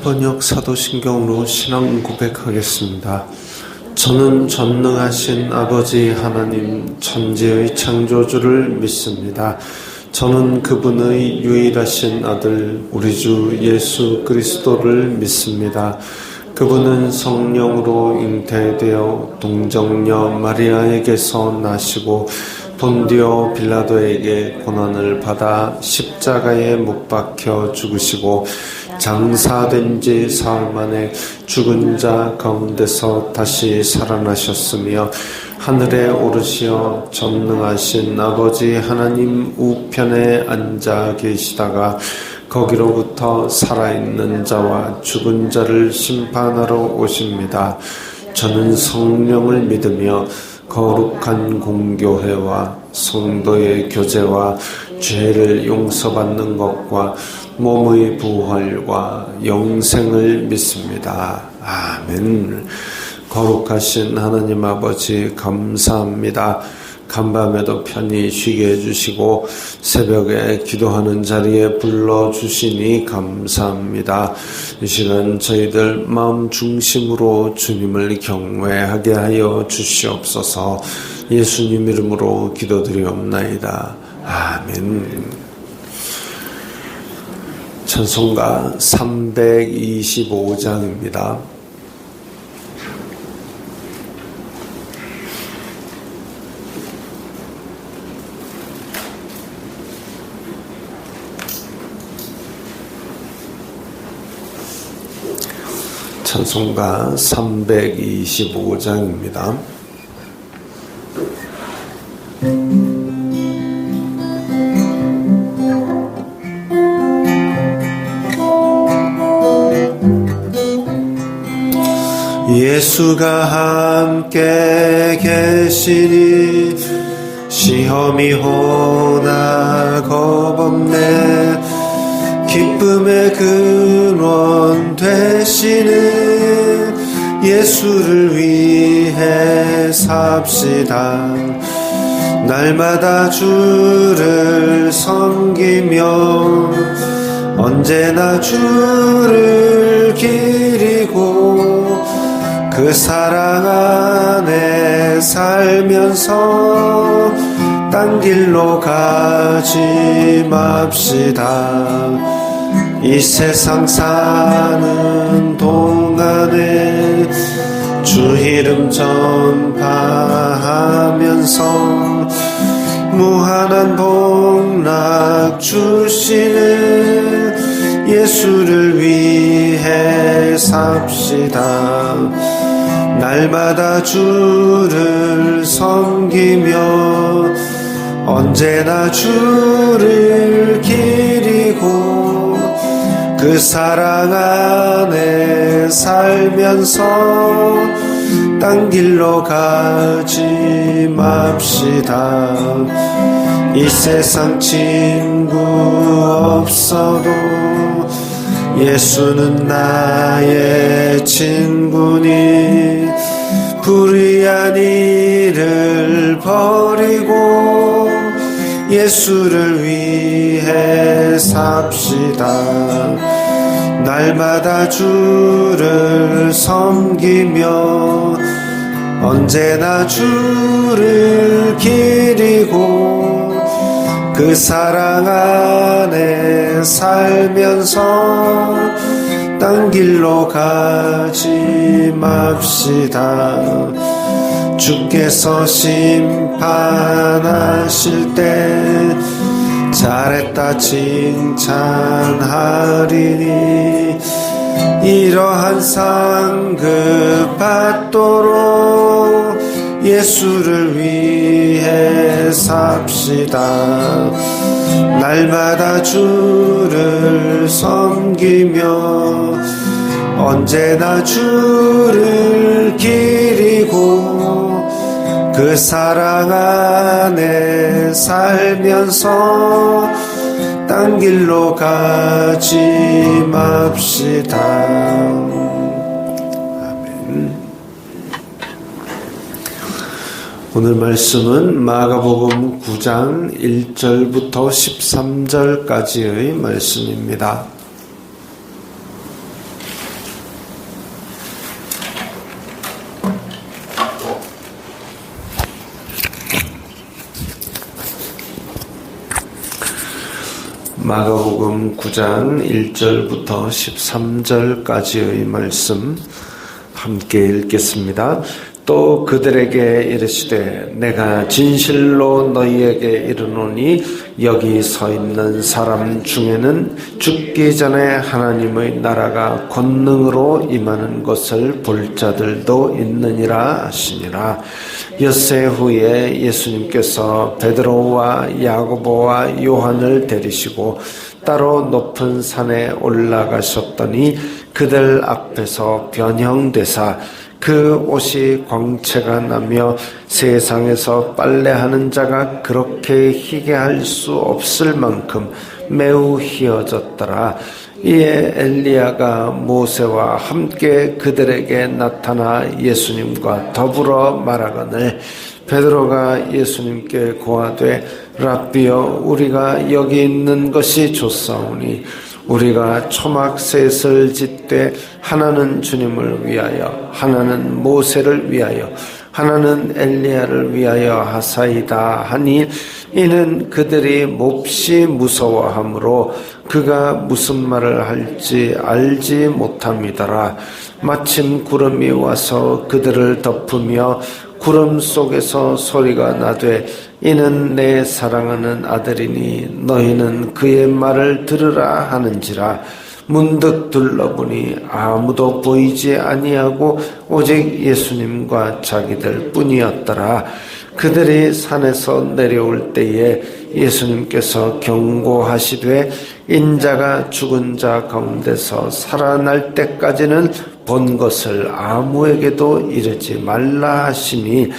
번역 사도신경으로 신앙 고백하겠습니다. 저는 전능하신 아버지 하나님 천지의 창조주를 믿습니다. 저는 그분의 유일하신 아들 우리 주 예수 그리스도를 믿습니다. 그분은 성령으로 잉태되어 동정녀 마리아에게서 나시고 본디오 빌라도에게 고난을 받아 십자가에 못 박혀 죽으시고 장사된 지 사흘 만에 죽은 자 가운데서 다시 살아나셨으며 하늘에 오르시어 전능하신 아버지 하나님 우편에 앉아 계시다가 거기로부터 살아있는 자와 죽은 자를 심판하러 오십니다. 저는 성령을 믿으며 거룩한 공교회와 성도의 교제와 죄를 용서받는 것과 몸의 부활과 영생을 믿습니다. 아멘. 거룩하신 하나님 아버지 감사합니다. 간밤에도 편히 쉬게 해주시고 새벽에 기도하는 자리에 불러주시니 감사합니다. 이 시간 저희들 마음 중심으로 주님을 경외하게 하여 주시옵소서. 예수님 이름으로 기도드리옵나이다. 아멘. 찬송가 325장입니다. 찬송가 325장입니다. 예수가 함께 계시니 시험이 오나 겁없네. 기쁨의 근원 되시는 예수를 위해 삽시다. 날마다 주를 섬기며 언제나 주를 기리고 그 사랑 안에 살면서 딴 길로 가지 맙시다. 이 세상 사는 동안에 주 이름 전파하면서 무한한 복락 주시는 예수를 위해 삽시다. 날마다 주를 섬기며 언제나 주를 기리고 그 사랑 안에 살면서 딴 길로 가지 맙시다. 이 세상 친구 없어도 예수는 나의 친구니 불의한 일을 버리고 예수를 위해 삽시다. 날마다 주를 섬기며 언제나 주를 기리고 그 사랑 안에 살면서 딴 길로 가지 맙시다. 주께서 심판하실 때 잘했다 칭찬하리니 이러한 상급 받도록 예수를 위해 삽시다. 날마다 주를 섬기며 언제나 주를 기리고 그 사랑 안에 살면서 딴 길로 가지 맙시다. 아멘. 오늘 말씀은 마가복음 9장 1절부터 13절까지의 말씀입니다. 마가복음 9장 1절부터 13절까지의 말씀 함께 읽겠습니다. 또 그들에게 이르시되 내가 진실로 너희에게 이르노니 여기 서 있는 사람 중에는 죽기 전에 하나님의 나라가 권능으로 임하는 것을 볼 자들도 있느니라 하시니라. 엿새 후에 예수님께서 베드로와 야고보와 요한을 데리시고 따로 높은 산에 올라가셨더니 그들 앞에서 변형되사 그 옷이 광채가 나며 세상에서 빨래하는 자가 그렇게 희게 할 수 없을 만큼 매우 희어졌더라. 이에 엘리야가 모세와 함께 그들에게 나타나 예수님과 더불어 말하거늘 베드로가 예수님께 고하되 랍비여 우리가 여기 있는 것이 좋사오니 우리가 초막셋을 짓되 하나는 주님을 위하여 하나는 모세를 위하여 하나는 엘리야를 위하여 하사이다 하니 이는 그들이 몹시 무서워하므로 그가 무슨 말을 할지 알지 못함이더라. 마침 구름이 와서 그들을 덮으며 구름 속에서 소리가 나되 이는 내 사랑하는 아들이니 너희는 그의 말을 들으라 하는지라. 문득 둘러보니 아무도 보이지 아니하고 오직 예수님과 자기들 뿐이었더라. 그들이 산에서 내려올 때에 예수님께서 경고하시되 인자가 죽은 자 가운데서 살아날 때까지는 본 것을 아무에게도 이르지 말라 하시니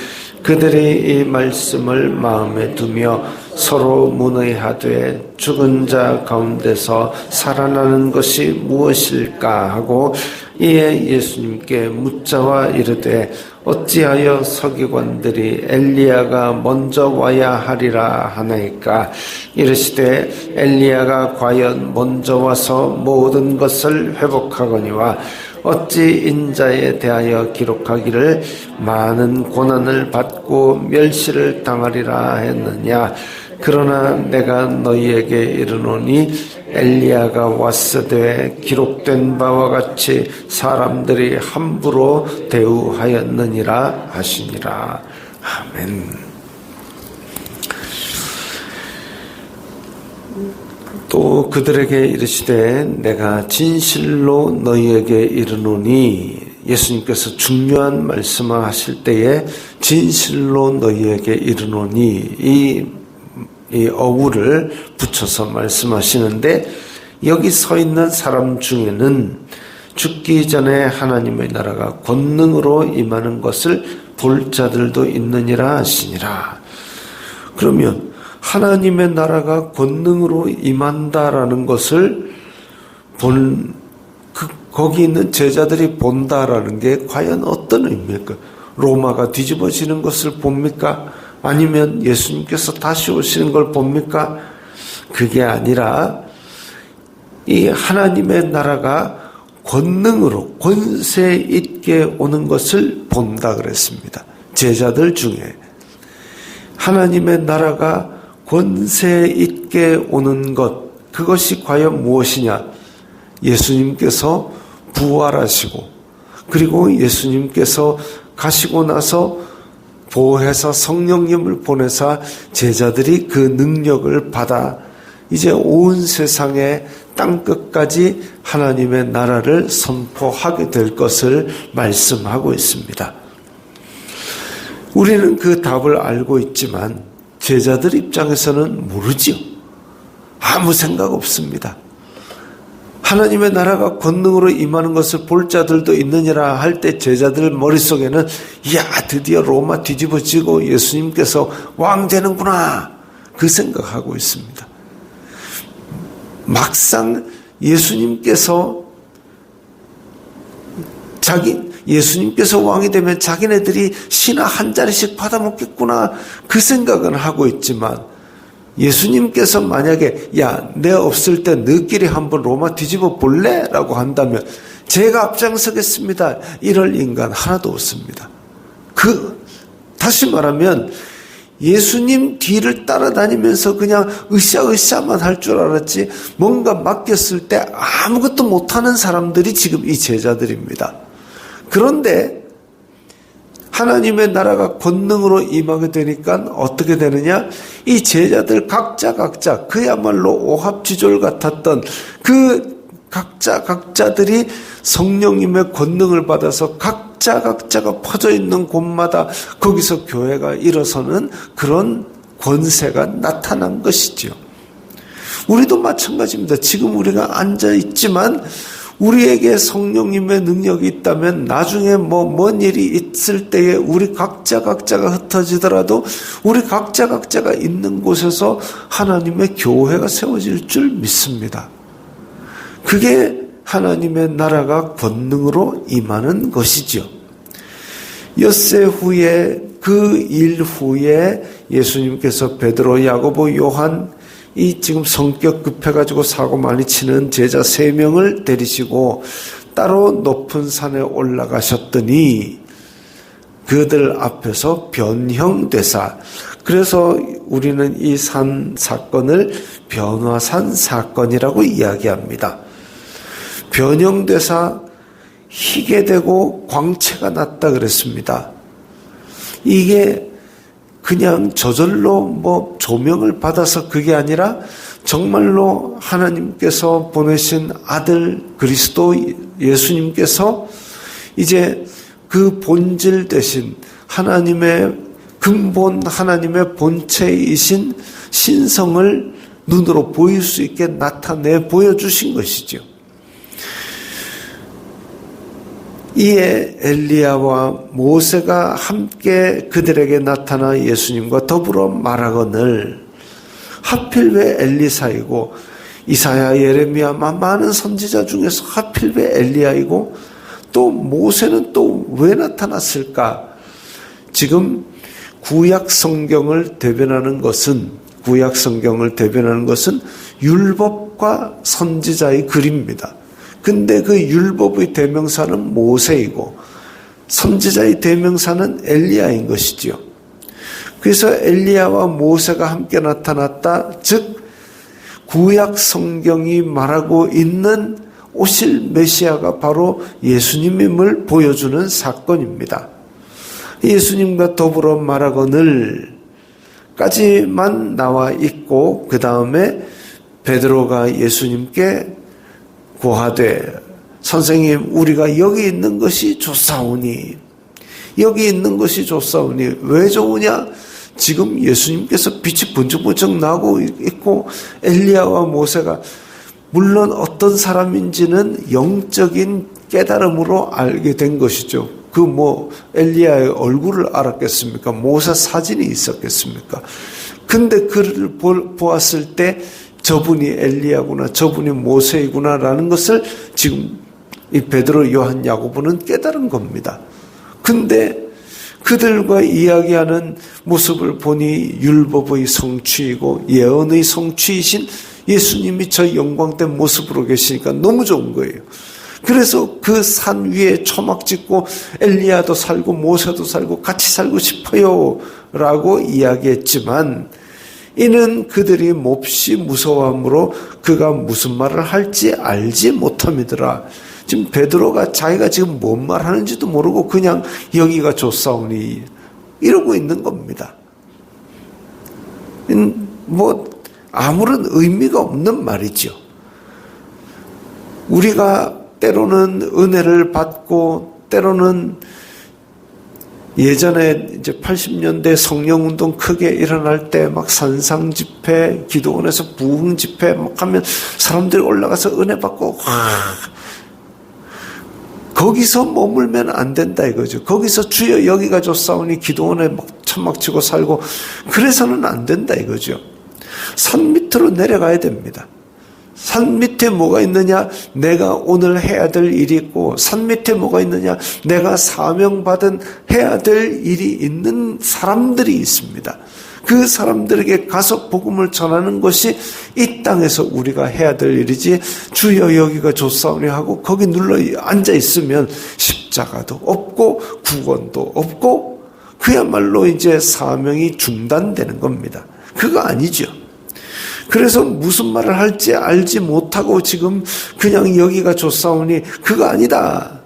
그들이 이 말씀을 마음에 두며 서로 문의하되 죽은 자 가운데서 살아나는 것이 무엇일까 하고 이에 예수님께 묻자와 이르되 어찌하여 서기관들이 엘리야가 먼저 와야 하리라 하나이까. 이르시되 엘리야가 과연 먼저 와서 모든 것을 회복하거니와 어찌 인자에 대하여 기록하기를 많은 고난을 받고 멸시를 당하리라 했느냐. 그러나 내가 너희에게 이르노니 엘리야가 왔으되 기록된 바와 같이 사람들이 함부로 대우하였느니라 하시니라. 아멘. 또 그들에게 이르시되 내가 진실로 너희에게 이르노니 예수님께서 중요한 말씀을 하실 때에 진실로 너희에게 이르노니 이 어구를 붙여서 말씀하시는데 여기 서 있는 사람 중에는 죽기 전에 하나님의 나라가 권능으로 임하는 것을 볼 자들도 있느니라 하시니라. 그러면 하나님의 나라가 권능으로 임한다라는 것을 거기 있는 제자들이 본다라는 게 과연 어떤 의미입니까? 로마가 뒤집어지는 것을 봅니까? 아니면 예수님께서 다시 오시는 걸 봅니까? 그게 아니라 이 하나님의 나라가 권능으로 권세 있게 오는 것을 본다 그랬습니다. 제자들 중에 하나님의 나라가 권세 있게 오는 것, 그것이 과연 무엇이냐? 예수님께서 부활하시고 그리고 예수님께서 가시고 나서 보혜사 성령님을 보내사 제자들이 그 능력을 받아 이제 온 세상의 땅끝까지 하나님의 나라를 선포하게 될 것을 말씀하고 있습니다. 우리는 그 답을 알고 있지만 제자들 입장에서는 모르지요. 아무 생각 없습니다. 하나님의 나라가 권능으로 임하는 것을 볼 자들도 있느니라 할 때 제자들 머릿속에는 이야 드디어 로마 뒤집어지고 예수님께서 왕 되는구나 그 생각하고 있습니다. 막상 예수님께서 왕이 되면 자기네들이 신화 한 자리씩 받아먹겠구나 그 생각은 하고 있지만 예수님께서 만약에 야, 내 없을 때 너희끼리 한번 로마 뒤집어 볼래? 라고 한다면 제가 앞장서겠습니다. 이럴 인간 하나도 없습니다. 다시 말하면 예수님 뒤를 따라다니면서 그냥 으쌰으쌰만 할 줄 알았지 뭔가 맡겼을 때 아무것도 못하는 사람들이 지금 이 제자들입니다. 그런데 하나님의 나라가 권능으로 임하게 되니까 어떻게 되느냐? 이 제자들 각자 그야말로 오합지졸 같았던 그 각자들이 성령님의 권능을 받아서 각자가 퍼져 있는 곳마다 거기서 교회가 일어서는 그런 권세가 나타난 것이지요. 우리도 마찬가지입니다. 지금 우리가 앉아 있지만 우리에게 성령님의 능력이 있다면 나중에 뭔 일이 있을 때에 우리 각자가 흩어지더라도 우리 각자가 있는 곳에서 하나님의 교회가 세워질 줄 믿습니다. 그게 하나님의 나라가 권능으로 임하는 것이죠. 엿새 후에 그 일 후에 예수님께서 베드로, 야고보, 요한 이 지금 성격 급해가지고 사고 많이 치는 제자 3명을 데리시고 따로 높은 산에 올라가셨더니 그들 앞에서 변형되사, 그래서 우리는 이 산 사건을 변화산 사건이라고 이야기합니다. 변형되사 희게 되고 광채가 났다 그랬습니다. 이게 그냥 저절로 조명을 받아서 그게 아니라 정말로 하나님께서 보내신 아들 그리스도 예수님께서 이제 그 본질 대신 하나님의 근본, 하나님의 본체이신 신성을 눈으로 보일 수 있게 나타내 보여주신 것이죠. 이에 엘리야와 모세가 함께 그들에게 나타나 예수님과 더불어 말하거늘, 하필 왜 엘리사이고 이사야, 예레미야 많은 선지자 중에서 하필 왜 엘리야이고 또 모세는 또 왜 나타났을까? 지금 구약 성경을 대변하는 것은 율법과 선지자의 글입니다. 근데 그 율법의 대명사는 모세이고 선지자의 대명사는 엘리야인 것이지요. 그래서 엘리야와 모세가 함께 나타났다. 즉 구약 성경이 말하고 있는 오실 메시아가 바로 예수님임을 보여주는 사건입니다. 예수님과 더불어 말하거늘 까지만 나와 있고 그 다음에 베드로가 예수님께 고하되 선생님, 우리가 여기 있는 것이 좋사오니 왜 좋으냐? 지금 예수님께서 빛이 번쩍번쩍 나고 있고 엘리야와 모세가 물론 어떤 사람인지는 영적인 깨달음으로 알게 된 것이죠. 엘리야의 얼굴을 알았겠습니까? 모세 사진이 있었겠습니까? 근데 그를 보았을 때 저분이 엘리야구나, 저분이 모세이구나라는 것을 지금 이 베드로, 요한, 야고보는 깨달은 겁니다. 근데 그들과 이야기하는 모습을 보니 율법의 성취이고 예언의 성취이신 예수님이 저 영광된 모습으로 계시니까 너무 좋은 거예요. 그래서 그 산 위에 초막 짓고 엘리야도 살고 모세도 살고 같이 살고 싶어요 라고 이야기했지만 이는 그들이 몹시 무서워함으로 그가 무슨 말을 할지 알지 못함이더라. 지금 베드로가 자기가 지금 뭔 말하는지도 모르고 그냥 여기가 좋사오니 이러고 있는 겁니다. 아무런 의미가 없는 말이죠. 우리가 때로는 은혜를 받고 때로는 예전에 이제 80년대 성령운동 크게 일어날 때 막 산상 집회, 기도원에서 부흥 집회 막 하면 사람들이 올라가서 은혜 받고 거기서 머물면 안 된다 이거죠. 거기서 주여 여기가 좋사오니 기도원에 막 천막 치고 살고 그래서는 안 된다 이거죠. 산 밑으로 내려가야 됩니다. 산 밑에 뭐가 있느냐? 내가 오늘 해야 될 일이 있고, 산 밑에 뭐가 있느냐? 내가 사명받은 해야 될 일이 있는 사람들이 있습니다. 그 사람들에게 가서 복음을 전하는 것이 이 땅에서 우리가 해야 될 일이지, 주여 여기가 좋사오니 하고 거기 눌러 앉아 있으면 십자가도 없고 구원도 없고 그야말로 이제 사명이 중단되는 겁니다. 그거 아니죠. 그래서 무슨 말을 할지 알지 못하고 지금 그냥 여기가 좋사오니 그거 아니다.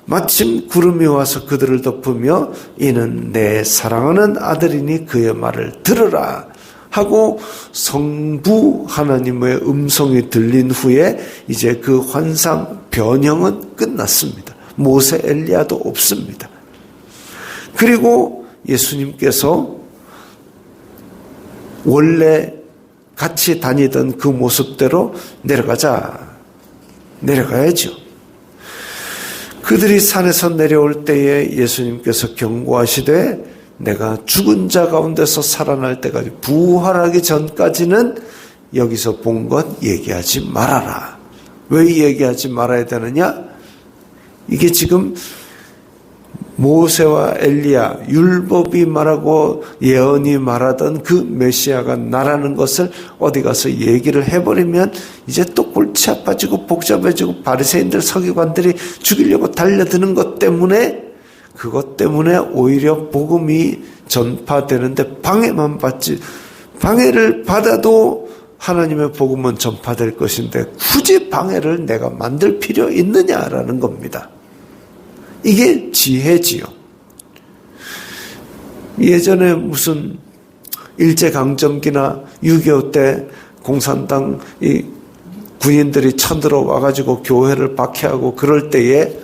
마침 구름이 와서 그들을 덮으며 이는 내 사랑하는 아들이니 그의 말을 들으라 하고 성부 하나님의 음성이 들린 후에 이제 그 환상 변형은 끝났습니다. 모세 엘리야도 없습니다. 그리고 예수님께서 원래 같이 다니던 그 모습대로 내려가야죠. 그들이 산에서 내려올 때에 예수님께서 경고하시되 내가 죽은 자 가운데서 살아날 때까지 부활하기 전까지는 여기서 본 것 얘기하지 말아라. 왜 얘기하지 말아야 되느냐? 이게 지금 모세와 엘리야, 율법이 말하고 예언이 말하던 그 메시아가 나라는 것을 어디 가서 얘기를 해버리면 이제 또 골치 아파지고 복잡해지고 바리새인들 서기관들이 죽이려고 달려드는 것 때문에 그것 때문에 오히려 복음이 전파되는데 방해를 받아도 하나님의 복음은 전파될 것인데 굳이 방해를 내가 만들 필요 있느냐라는 겁니다. 이게 지혜지요. 예전에 무슨 일제강점기나 6.25 때 공산당 이 군인들이 쳐들어와가지고 교회를 박해하고 그럴 때에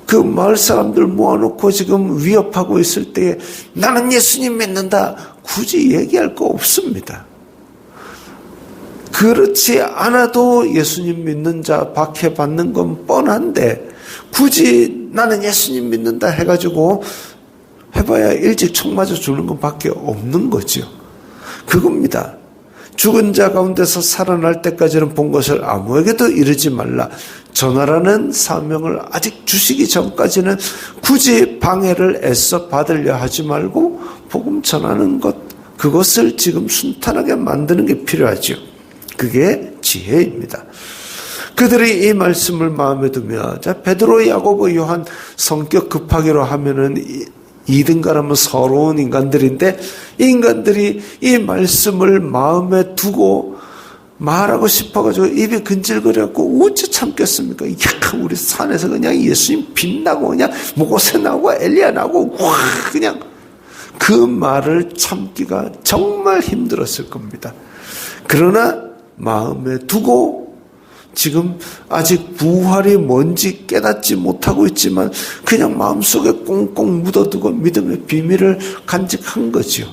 그 마을 사람들 모아놓고 지금 위협하고 있을 때에 나는 예수님 믿는다. 굳이 얘기할 거 없습니다. 그렇지 않아도 예수님 믿는 자 박해받는 건 뻔한데 굳이 나는 예수님 믿는다 해가지고 해봐야 일찍 총 맞아 주는 것밖에 없는 거죠. 그겁니다. 죽은 자 가운데서 살아날 때까지는 본 것을 아무에게도 이르지 말라. 전하라는 사명을 아직 주시기 전까지는 굳이 방해를 애써 받으려 하지 말고 복음 전하는 것, 그것을 지금 순탄하게 만드는 게 필요하죠. 그게 지혜입니다. 그들이 이 말씀을 마음에 두며, 자, 베드로, 야고보, 요한 성격 급하기로 하면은 2등가라면 서러운 인간들인데, 이 인간들이 이 말씀을 마음에 두고 말하고 싶어가지고 입이 근질거려갖고 어째 참겠습니까? 야, 우리 산에서 그냥 예수님 빛나고 그냥 모세 나오고 엘리야 나오고 와, 그냥 그 말을 참기가 정말 힘들었을 겁니다. 그러나 마음에 두고 지금 아직 부활이 뭔지 깨닫지 못하고 있지만 그냥 마음속에 꽁꽁 묻어두고 믿음의 비밀을 간직한 거죠.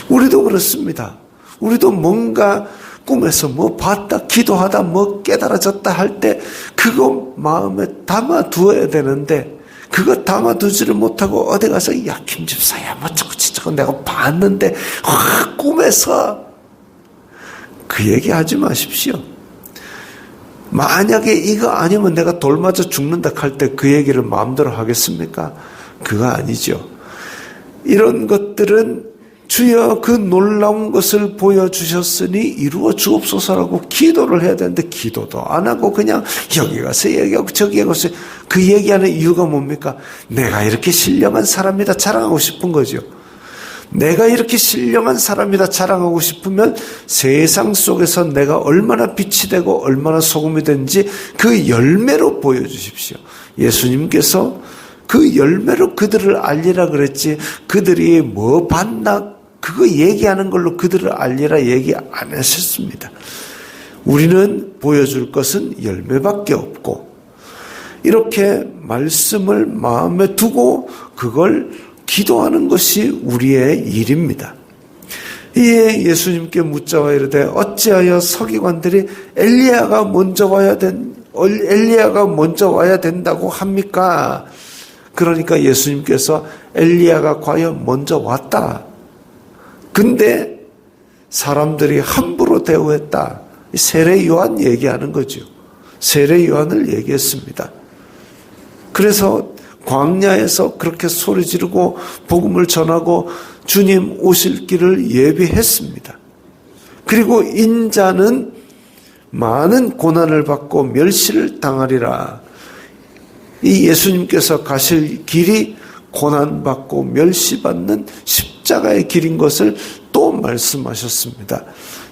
우리도 그렇습니다. 우리도 뭔가 꿈에서 뭐 봤다, 기도하다, 뭐 깨달아졌다 할 때 그거 마음에 담아두어야 되는데 그거 담아두지를 못하고 어디 가서 야, 김집사야, 뭐 저거 내가 봤는데 꿈에서 그 얘기 하지 마십시오. 만약에 이거 아니면 내가 돌 맞아 죽는다 할 때 그 얘기를 마음대로 하겠습니까? 그거 아니죠. 이런 것들은 주여 그 놀라운 것을 보여주셨으니 이루어 주옵소서라고 기도를 해야 되는데 기도도 안 하고 그냥 여기 가서 얘기하고 저기 가서 그 얘기하는 이유가 뭡니까? 내가 이렇게 신령한 사람이다 자랑하고 싶은 거죠. 내가 이렇게 신령한 사람이다 자랑하고 싶으면 세상 속에서 내가 얼마나 빛이 되고 얼마나 소금이 된지 그 열매로 보여주십시오. 예수님께서 그 열매로 그들을 알리라 그랬지 그들이 뭐 봤나 그거 얘기하는 걸로 그들을 알리라 얘기 안 하셨습니다. 우리는 보여줄 것은 열매밖에 없고 이렇게 말씀을 마음에 두고 그걸 기도하는 것이 우리의 일입니다. 이에 예수님께 묻자와 이르되 어찌하여 서기관들이 엘리야가 먼저 와야 된다고 합니까? 그러니까 예수님께서 엘리야가 과연 먼저 왔다. 근데 사람들이 함부로 대우했다. 세례 요한 얘기하는 거죠. 세례 요한을 얘기했습니다. 그래서 광야에서 그렇게 소리 지르고 복음을 전하고 주님 오실 길을 예비했습니다. 그리고 인자는 많은 고난을 받고 멸시를 당하리라. 이 예수님께서 가실 길이 고난받고 멸시받는 십자가의 길인 것을 또 말씀하셨습니다.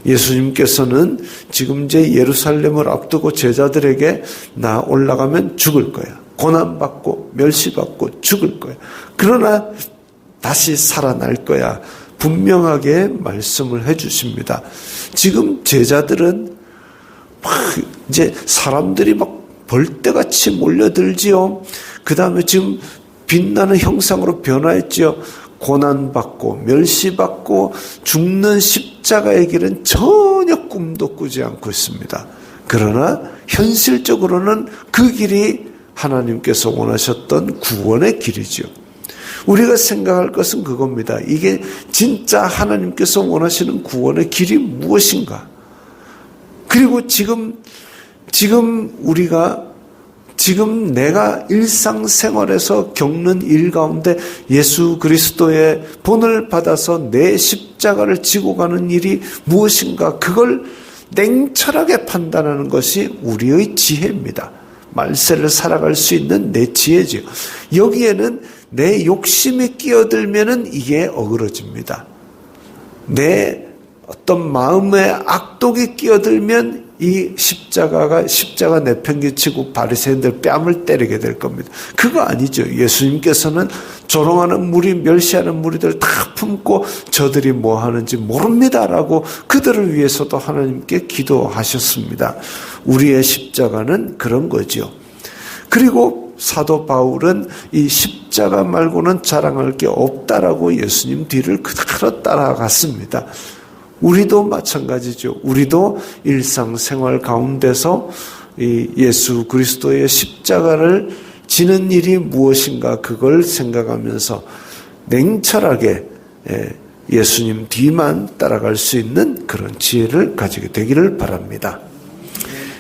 예수님께서는 지금 이제 예루살렘을 앞두고 제자들에게 나 올라가면 죽을 거야. 고난받고 멸시받고 죽을 거야. 그러나 다시 살아날 거야. 분명하게 말씀을 해 주십니다. 지금 제자들은 막 이제 사람들이 막 벌떼같이 몰려들지요. 그 다음에 지금 빛나는 형상으로 변화했지요. 고난받고 멸시받고 죽는 십자가의 길은 전혀 꿈도 꾸지 않고 있습니다. 그러나 현실적으로는 그 길이 하나님께서 원하셨던 구원의 길이죠. 우리가 생각할 것은 그겁니다. 이게 진짜 하나님께서 원하시는 구원의 길이 무엇인가? 그리고 지금 내가 일상생활에서 겪는 일 가운데 예수 그리스도의 본을 받아서 내 십자가를 지고 가는 일이 무엇인가? 그걸 냉철하게 판단하는 것이 우리의 지혜입니다. 말세를 살아갈 수 있는 내 지혜지요. 여기에는 내 욕심이 끼어들면은 이게 어그러집니다. 내 어떤 마음의 악독이 끼어들면 이 십자가 내팽개치고 바리새인들 뺨을 때리게 될 겁니다. 그거 아니죠. 예수님께서는 조롱하는 무리, 멸시하는 무리들 다 품고 저들이 뭐 하는지 모릅니다라고 그들을 위해서도 하나님께 기도하셨습니다. 우리의 십자가는 그런 거죠. 그리고 사도 바울은 이 십자가 말고는 자랑할 게 없다라고 예수님 뒤를 그대로 따라갔습니다. 우리도 마찬가지죠. 우리도 일상생활 가운데서 이 예수 그리스도의 십자가를 지는 일이 무엇인가 그걸 생각하면서 냉철하게 예수님 뒤만 따라갈 수 있는 그런 지혜를 가지게 되기를 바랍니다.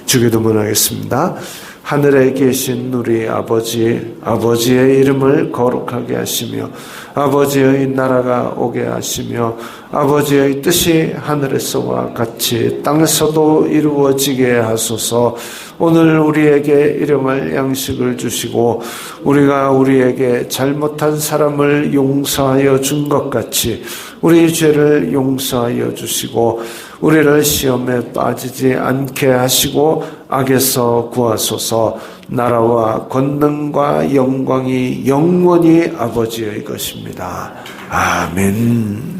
주기도문하겠습니다. 하늘에 계신 우리 아버지의 이름을 거룩하게 하시며 아버지의 나라가 오게 하시며 아버지의 뜻이 하늘에서와 같이 땅에서도 이루어지게 하소서. 오늘 우리에게 일용할 양식을 주시고 우리가 우리에게 잘못한 사람을 용서하여 준 것 같이 우리 죄를 용서하여 주시고 우리를 시험에 빠지지 않게 하시고 악에서 구하소서. 나라와 권능과 영광이 영원히 아버지의 것입니다. 아멘.